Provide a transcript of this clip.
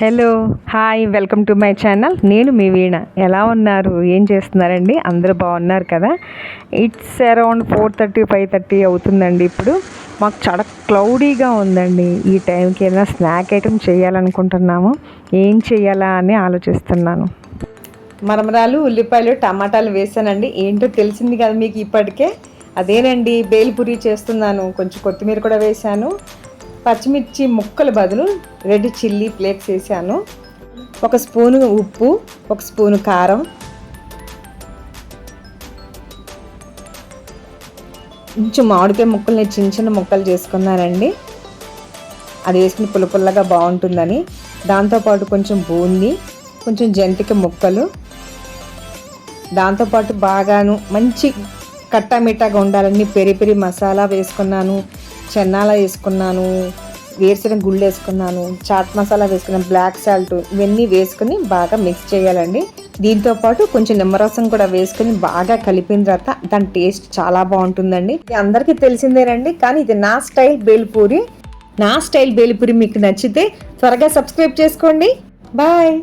Hello hi welcome to my channel. నేను మీ వీణ. ఎలా ఉన్నారు, ఏం చేస్తున్నారండి? అందరూ బాగున్నారు కదా? ఇట్స్ అరౌండ్ 4:30 5:30 అవుతుందండి. ఇప్పుడు మాకు చాలా క్లౌడీగా ఉందండి. ఈ టైంకి ఏదైనా స్నాక్ ఐటెం చేయాలనుకుంటున్నాము. ఏం చేయాలా అని ఆలోచిస్తున్నాను. మరమరాలు, ఉల్లిపాయలు, టమాటాలు వేసానండి. ఏంటో తెలిసింది కదా మీకు ఇప్పటికే. అదేనండి, బేల్పూరి చేస్తున్నాను. కొంచెం కొత్తిమీర కూడా వేసాను. పచ్చిమిర్చి ముక్కల బదులు రెడ్ చిల్లీ ఫ్లేక్స్ వేసాను. 1 స్పూను ఉప్పు, 1 స్పూను కారం, కొంచెం మామిడికాయ ముక్కల్ని చిన్న చిన్న ముక్కలు చేసుకున్నానండి. అది వేసుకుని పుల్లగా బాగుంటుందని. దాంతోపాటు కొంచెం బూందీ, కొంచెం జంతిక ముక్కలు, దాంతోపాటు బాగాను మంచి కట్టామిట్టాగా ఉండాలని పెరి మసాలా వేసుకున్నాను, చెన్నాల వేసుకున్నాను, వేరుశనగ గుళ్ళు వేసుకున్నాను, చాట్ మసాలా వేసుకున్నాను, బ్లాక్ సాల్ట్, ఇవన్నీ వేసుకుని బాగా మిక్స్ చేయాలండి. దీంతోపాటు కొంచెం నిమ్మరసం కూడా వేసుకుని బాగా కలిపిన తర్వాత దాని టేస్ట్ చాలా బాగుంటుందండి. ఇది అందరికీ తెలిసిందేనండి, కానీ ఇది నా స్టైల్ బేల్పూరి. మీకు నచ్చితే త్వరగా సబ్స్క్రైబ్ చేసుకోండి. బాయ్.